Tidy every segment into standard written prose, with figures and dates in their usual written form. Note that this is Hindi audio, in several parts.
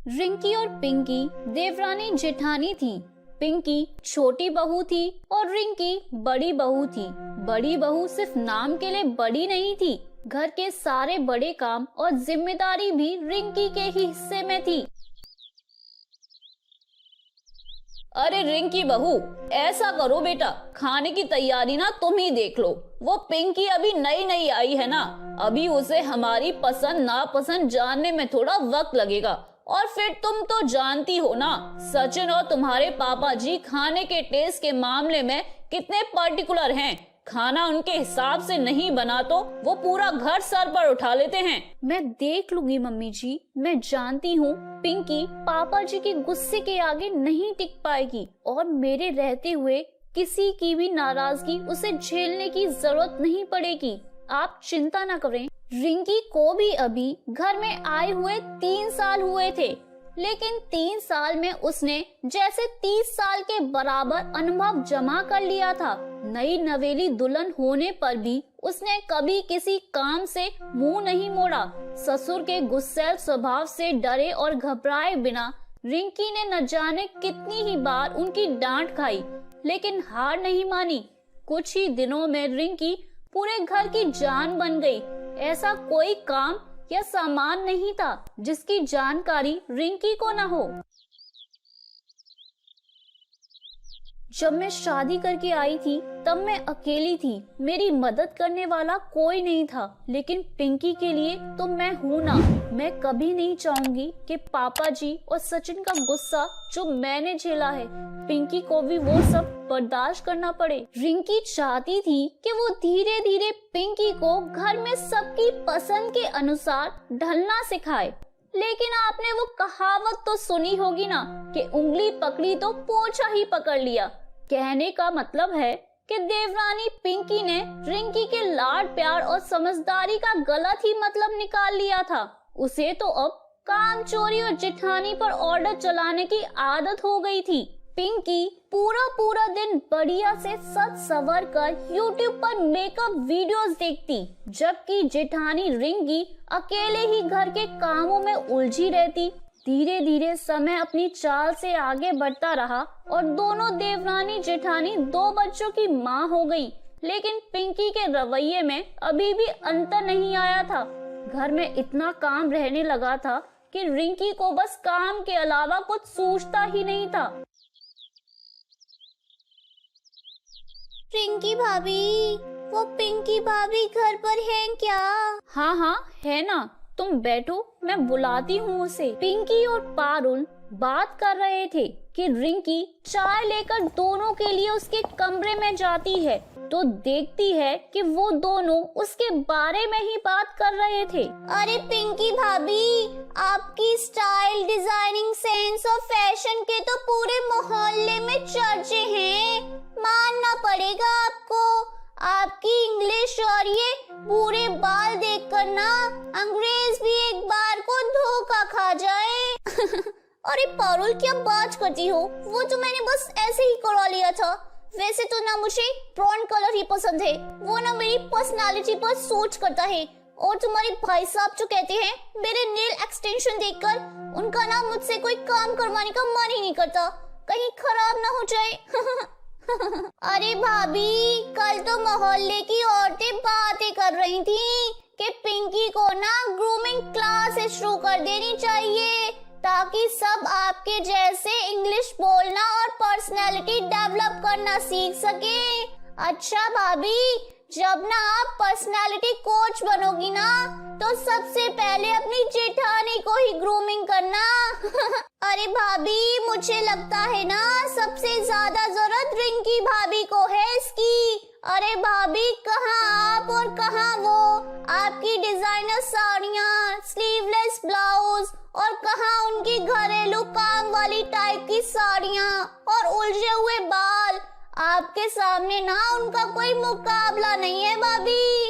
रिंकी और पिंकी देवरानी जेठानी थी। पिंकी छोटी बहू थी और रिंकी बड़ी बहू थी। बड़ी बहू सिर्फ नाम के लिए बड़ी नहीं थी, घर के सारे बड़े काम और जिम्मेदारी भी रिंकी के ही हिस्से में थी। अरे रिंकी बहू, ऐसा करो बेटा, खाने की तैयारी ना तुम ही देख लो। वो पिंकी अभी नई नई आई है ना, अभी उसे हमारी पसंद नापसंद जानने में थोड़ा वक्त लगेगा। और फिर तुम तो जानती हो ना, सचिन और तुम्हारे पापा जी खाने के टेस्ट के मामले में कितने पर्टिकुलर हैं। खाना उनके हिसाब से नहीं बना तो वो पूरा घर सर पर उठा लेते हैं। मैं देख लूंगी मम्मी जी, मैं जानती हूँ पिंकी पापा जी के गुस्से के आगे नहीं टिक पाएगी और मेरे रहते हुए किसी की भी नाराजगी उसे झेलने की जरूरत नहीं पड़ेगी। आप चिंता न करें। रिंकी को भी अभी घर में आए हुए 3 साल हुए थे, लेकिन 3 साल में उसने जैसे 30 साल के बराबर अनुभव जमा कर लिया था। नई नवेली दुल्हन होने पर भी उसने कभी किसी काम से मुंह नहीं मोड़ा। ससुर के गुस्सैल स्वभाव से डरे और घबराए बिना रिंकी ने न जाने कितनी ही बार उनकी डांट खाई, लेकिन हार नहीं मानी। कुछ ही दिनों में रिंकी पूरे घर की जान बन गई। ऐसा कोई काम या सामान नहीं था जिसकी जानकारी रिंकी को न हो। जब मैं शादी करके आई थी तब मैं अकेली थी, मेरी मदद करने वाला कोई नहीं था। लेकिन पिंकी के लिए तो मैं हूँ ना। मैं कभी नहीं चाहूंगी कि पापा जी और सचिन का गुस्सा जो मैंने झेला है, पिंकी को भी वो सब बर्दाश्त करना पड़े। रिंकी चाहती थी कि वो धीरे धीरे पिंकी को घर में सबकी पसंद के अनुसार ढलना सिखाए। लेकिन आपने वो कहावत तो सुनी होगी ना कि उंगली पकड़ी तो पोंछा ही पकड़ लिया। कहने का मतलब है कि देवरानी पिंकी ने रिंकी के लाड प्यार और समझदारी का गलत ही मतलब निकाल लिया था। उसे तो अब काम चोरी और जेठानी पर ऑर्डर चलाने की आदत हो गई थी। पिंकी पूरा दिन बढ़िया से सज संवर कर यूट्यूब पर मेकअप वीडियोस देखती, जबकि जेठानी रिंकी अकेले ही घर के कामों में उलझी रहती। धीरे धीरे समय अपनी चाल से आगे बढ़ता रहा और दोनों देवरानी जेठानी 2 बच्चों की माँ हो गई। लेकिन पिंकी के रवैये में अभी भी अंतर नहीं आया था। घर में इतना काम रहने लगा था कि रिंकी को बस काम के अलावा कुछ सूझता ही नहीं था। रिंकी भाभी, वो पिंकी भाभी घर पर हैं क्या? हाँ है ना, तुम बैठो, मैं बुलाती हूँ उसे। पिंकी और पारुल बात कर रहे थे कि रिंकी चाय लेकर दोनों के लिए उसके कमरे में जाती है तो देखती है कि वो दोनों उसके बारे में ही बात कर रहे थे। अरे पिंकी भाभी, आपकी स्टाइल, डिजाइनिंग सेंस और फैशन के तो पूरे मोहल्ले में चर्चे हैं। मानना पड़ेगा आपको। आपकी इंग्लिश और ये पूरे बाल देखकर ना अंग्रेज भी एक बार को धोखा खा जाए। अरे पारुल, क्या बात करती हो? वो तो मैंने बस ऐसे ही करवा लिया था। वैसे तो ना मुझे ब्राउन कलर ही पसंद है, वो ना मेरी पर्सनालिटी पर सूट करता है। और तुम्हारे भाई साहब जो कहते हैं, मेरे नेल एक्सटेंशन देखकर उनका ना मुझसे कोई काम करवाने का मन ही नहीं करता, कहीं खराब ना हो जाए। अरे भाभी, कल तो मोहल्ले की औरतें बातें कर रही थी कि पिंकी को ना ग्रूमिंग क्लासेस शुरू कर देनी चाहिए ताकि सब आपके जैसे इंग्लिश बोलना और पर्सनैलिटी डेवलप करना सीख सके। अच्छा भाभी, जब ना आप पर्सनैलिटी कोच बनोगी ना तो सबसे पहले अपनी जेठानी को ही ग्रूमिंग करना। अरे भाभी, मुझे लगता है ना सबसे ज्यादा जरूरत रिंकी भाभी को है इसकी। अरे भाभी, कहाँ आप और कहाँ वो? आपकी डिजाइनर साड़ियाँ, स्लीवलेस ब्लाउज और कहाँ उनकी घरेलू काम वाली टाइप की साड़ियाँ और उलझे हुए बाल। आपके सामने ना उनका कोई मुकाबला नहीं है भाभी।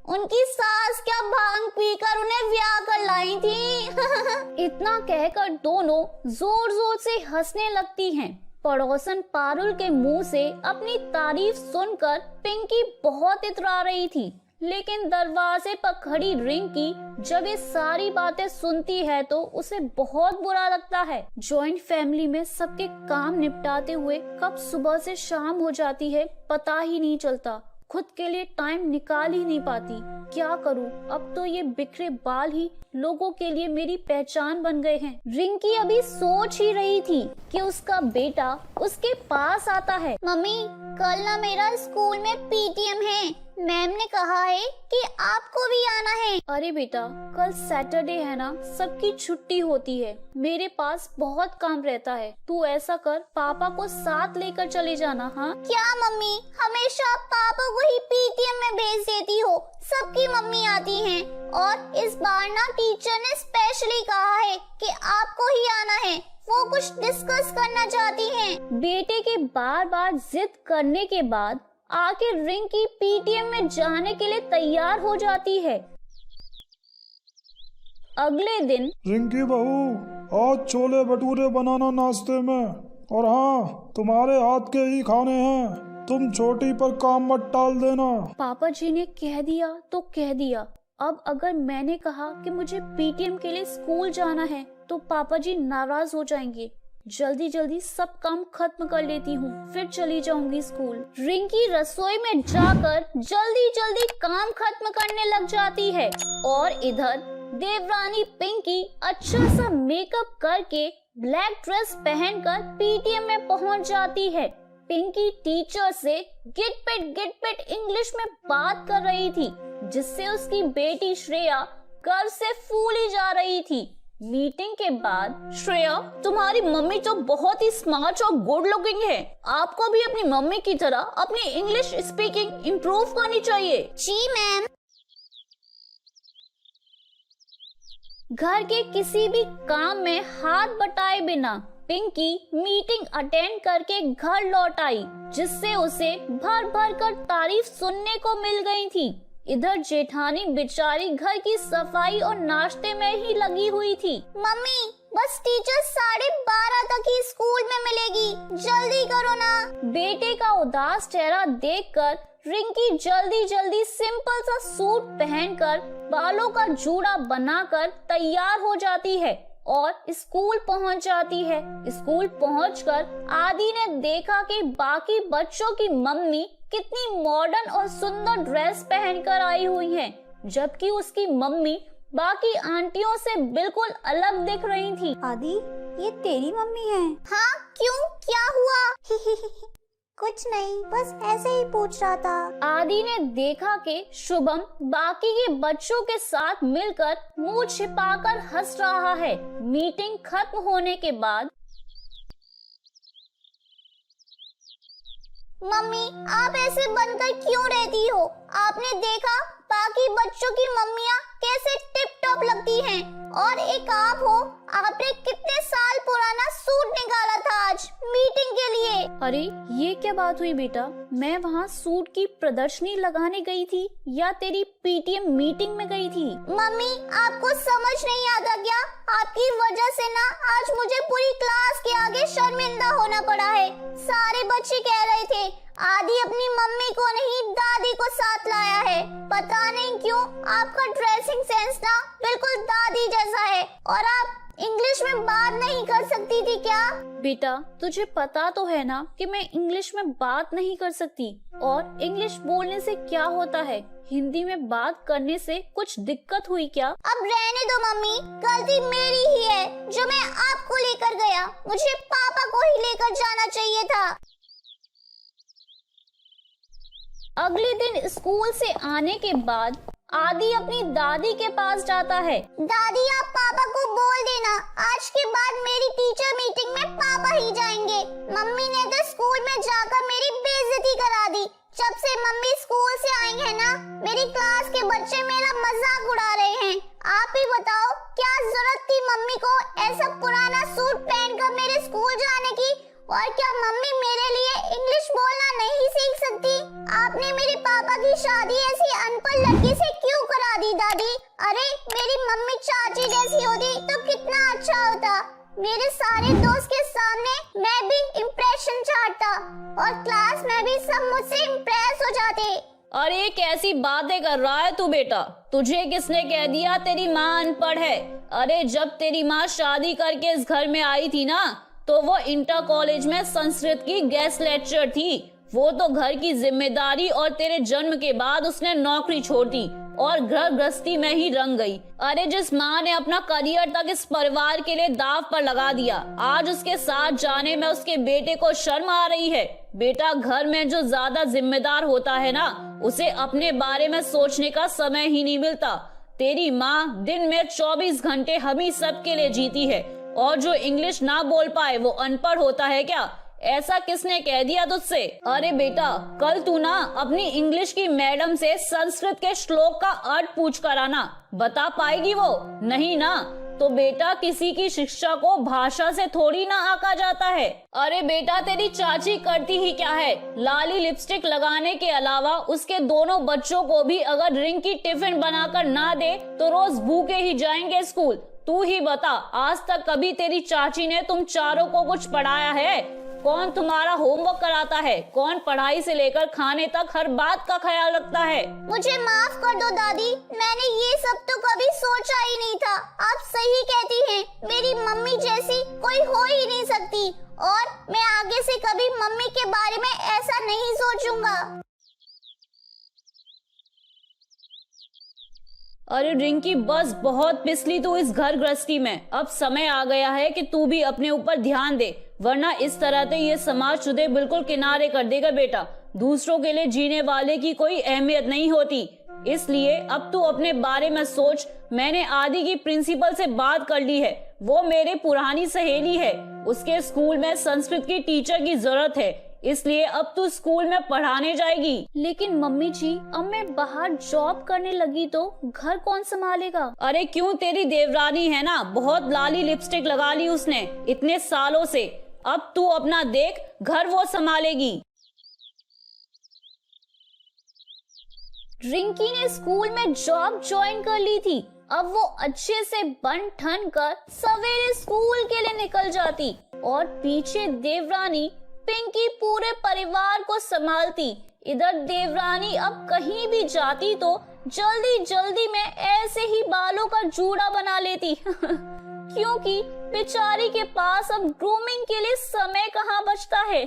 उनकी सास क्या भांग पीकर उन्हें ब्याह कर लाई थी। इतना कहकर दोनों जोर जोर से हंसने लगती हैं। पड़ोसन पारुल के मुंह से अपनी तारीफ सुनकर पिंकी बहुत इतरा रही थी, लेकिन दरवाजे पर खड़ी रिंकी जब ये सारी बातें सुनती है तो उसे बहुत बुरा लगता है। जॉइंट फैमिली में सबके काम निपटाते हुए कब सुबह से शाम हो जाती है पता ही नहीं चलता। खुद के लिए टाइम निकाल ही नहीं पाती। क्या करूं? अब तो ये बिखरे बाल ही लोगों के लिए मेरी पहचान बन गए हैं। रिंकी अभी सोच ही रही थी कि उसका बेटा उसके पास आता है। मम्मी, कल ना मेरा स्कूल में पीटीएम है। मैम ने कहा है कि आपको भी आना है। अरे बेटा, कल सैटरडे है ना, सबकी छुट्टी होती है। मेरे पास बहुत काम रहता है। तू ऐसा कर, पापा को साथ लेकर चले जाना। हाँ? क्या मम्मी, हमेशा पापा को ही पीटीएम में भेज देती हो? सबकी मम्मी आती हैं और इस बार ना टीचर ने स्पेशली कहा है कि आपको ही आना है। वो कुछ डिस्कस करना चाहती हैं। बेटे के बार बार जिद करने के बाद आखिर रिंकी पीटीएम में जाने के लिए तैयार हो जाती है। अगले दिन रिंकी बहू, आज छोले भटूरे बनाना नाश्ते में, और हाँ, तुम्हारे हाथ के ही खाने हैं। तुम छोटी पर काम मत टाल देना। पापा जी ने कह दिया तो कह दिया। अब अगर मैंने कहा कि मुझे पीटीएम के लिए स्कूल जाना है तो पापा जी नाराज हो जाएंगे। जल्दी जल्दी सब काम खत्म कर लेती हूँ, फिर चली जाऊंगी स्कूल। रिंकी रसोई में जाकर जल्दी जल्दी काम खत्म करने लग जाती है और इधर देवरानी पिंकी अच्छा सा मेकअप करके ब्लैक ड्रेस पहनकर पीटीएम में पहुँच जाती है। पिंकी टीचर से गिट पिट इंग्लिश में बात कर रही थी, जिससे उसकी बेटी श्रेया गर्व से फूली जा रही थी। मीटिंग के बाद, श्रेया, तुम्हारी मम्मी तो बहुत ही स्मार्ट और गुड लुकिंग है। आपको भी अपनी मम्मी की तरह अपनी इंग्लिश स्पीकिंग इम्प्रूव करनी चाहिए। जी मैम। घर के किसी भी काम में हाथ बटाए बिना पिंकी मीटिंग अटेंड करके घर लौट आई, जिससे उसे भर भर कर तारीफ सुनने को मिल गई थी। इधर जेठानी बेचारी घर की सफाई और नाश्ते में ही लगी हुई थी। मम्मी, बस टीचर 12:30 तक ही स्कूल में मिलेगी, जल्दी करो ना। बेटे का उदास चेहरा देखकर रिंकी जल्दी जल्दी सिंपल सा सूट पहनकर बालों का जूड़ा बनाकर तैयार हो जाती है और स्कूल पहुंच जाती है। स्कूल पहुंचकर आदि ने देखा कि बाकी बच्चों की मम्मी कितनी मॉडर्न और सुंदर ड्रेस पहनकर आई हुई हैं, जबकि उसकी मम्मी बाकी आंटियों से बिल्कुल अलग दिख रही थी। आदि, ये तेरी मम्मी है? हाँ, क्यों, क्या हुआ? कुछ नहीं, बस ऐसे ही पूछ रहा था। आदि ने देखा कि शुभम बाकी के बच्चों के साथ मिलकर मुंह छिपाकर हंस रहा है। मीटिंग खत्म होने के बाद, मम्मी, आप ऐसे बनकर क्यों रहती हो? आपने देखा बाकी बच्चों की मम्मियाँ कैसे टिप टॉप लगती हैं, और एक आप हो, आपने कितने साल पुराना सूट निकाला था आज मीटिंग के लिए। अरे ये क्या बात हुई बेटा? मैं वहाँ सूट की प्रदर्शनी लगाने गई थी या तेरी पीटीएम मीटिंग में गई थी? मम्मी, आपको समझ नहीं आता क्या? आपकी वजह से ना आज मुझे पूरी क्लास के आगे शर्मिंदा होना पड़ा है। सारे बच्चे कह रहे थे आदि अपनी मम्मी को नहीं दादी को साथ लाया है। पता नहीं क्यों आपका ड्रेसिंग सेंस ना बिल्कुल दादी जैसा है। और आप इंग्लिश में बात नहीं कर सकती थी क्या? बेटा, तुझे पता तो है ना कि मैं इंग्लिश में बात नहीं कर सकती, और इंग्लिश बोलने से क्या होता है? हिंदी में बात करने से कुछ दिक्कत हुई क्या? अब रहने दो मम्मी, गलती मेरी ही है जो मैं आपको लेकर गया। मुझे पापा को ही लेकर जाना चाहिए था। अगले दिन स्कूल से आने के बाद आदि अपनी दादी के पास जाता है। दादी, आप पापा को बोल देना आज के बाद मेरी टीचर मीटिंग में पापा ही जाएंगे। मम्मी ने तो स्कूल में जाकर मेरी बेइज्जती करा दी। जब से मम्मी स्कूल से आई है ना, मेरी क्लास के बच्चे मेरा मजाक उड़ा रहे हैं। आप ही बताओ, क्या जरूरत थी मम्मी को ऐसा पुराना सूट पहनकर मेरे स्कूल जाने की? और क्या मम्मी मेरे लिए इंग्लिश बोलना नहीं सीख सकती? आपने मेरे पापा की शादी ऐसी अनपढ़ लड़की से क्यों करा दी दादी? अरे मेरी मम्मी चाची जैसी होती तो कितना अच्छा होता। मेरे सारे दोस्त के सामने मैं भी इम्प्रेशन चाहता और क्लास में भी सब मुझसे इम्प्रेस हो जाते। अरे कैसी बातें कर रहा है तू बेटा? तुझे किसने कह दिया तेरी माँ अनपढ़ है? अरे जब तेरी माँ शादी करके इस घर में आई थी ना, तो वो इंटर कॉलेज में संस्कृत की गेस्ट लेक्चरर थी। वो तो घर की जिम्मेदारी और तेरे जन्म के बाद उसने नौकरी छोड़ दी और घर गृहस्थी में ही रंग गई। अरे जिस माँ ने अपना करियर तक इस परिवार के लिए दाव पर लगा दिया, आज उसके साथ जाने में उसके बेटे को शर्म आ रही है। बेटा, घर में जो ज्यादा जिम्मेदार होता है ना, उसे अपने बारे में सोचने का समय ही नहीं मिलता। तेरी माँ दिन में 24 घंटे हम ही सबके लिए जीती है, और जो इंग्लिश ना बोल पाए वो अनपढ़ होता है क्या? ऐसा किसने कह दिया तुझसे? अरे बेटा, कल तू ना अपनी इंग्लिश की मैडम से संस्कृत के श्लोक का अर्थ पूछ कर आना। बता पाएगी वो? नहीं ना? तो बेटा, किसी की शिक्षा को भाषा से थोड़ी ना आका जाता है। अरे बेटा, तेरी चाची करती ही क्या है? लाली लिपस्टिक लगाने के अलावा उसके दोनों बच्चों को भी अगर रिंग की टिफिन बनाकर ना दे तो रोज भूखे ही जाएंगे स्कूल। तू ही बता, आज तक कभी तेरी चाची ने तुम चारों को कुछ पढ़ाया है? कौन तुम्हारा होमवर्क कराता है? कौन पढ़ाई से लेकर खाने तक हर बात का ख्याल रखता है? मुझे माफ कर दो दादी, मैंने ये सब तो कभी सोचा ही नहीं था। आप सही कहती हैं, मेरी मम्मी जैसी कोई हो ही नहीं सकती, और मैं आगे से कभी मम्मी के बारे में ऐसा नहीं सोचूंगा। अरे रिंकी, बस बहुत पिसली तू इस घर गृहस्थी में। अब समय आ गया है कि तू भी अपने ऊपर ध्यान दे, वरना इस तरह से ये समाज तुझे बिल्कुल किनारे कर देगा बेटा। दूसरों के लिए जीने वाले की कोई अहमियत नहीं होती, इसलिए अब तू अपने बारे में सोच। मैंने आदि की प्रिंसिपल से बात कर ली है, वो मेरी पुरानी सहेली है। उसके स्कूल में संस्कृत की टीचर की जरूरत है, इसलिए अब तू स्कूल में पढ़ाने जाएगी। लेकिन मम्मी जी, अब मैं बाहर जॉब करने लगी तो घर कौन संभालेगा? अरे क्यों, तेरी देवरानी है ना, बहुत लाली लिपस्टिक लगा ली उसने इतने सालों से। अब तू अपना देख, घर वो संभालेगी। रिंकी ने स्कूल में जॉब ज्वाइन कर ली थी। अब वो अच्छे से बन ठन कर सवेरे स्कूल के लिए निकल जाती, और पीछे देवरानी पिंकी पूरे परिवार को संभालती। इधर देवरानी अब कहीं भी जाती तो जल्दी जल्दी में ऐसे ही बालों का जूड़ा बना लेती क्योंकि बेचारी के पास अब ग्रूमिंग के लिए समय कहाँ बचता है।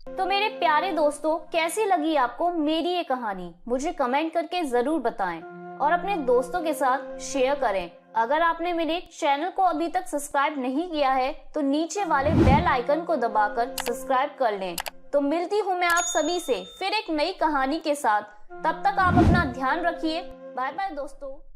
तो मेरे प्यारे दोस्तों, कैसी लगी आपको मेरी ये कहानी? मुझे कमेंट करके जरूर बताएं और अपने दोस्तों के साथ शेयर करें। अगर आपने मेरे चैनल को अभी तक सब्सक्राइब नहीं किया है तो नीचे वाले बेल आइकन को दबाकर सब्सक्राइब कर लें। तो मिलती हूँ मैं आप सभी से फिर एक नई कहानी के साथ। तब तक आप अपना ध्यान रखिए। बाय बाय दोस्तों।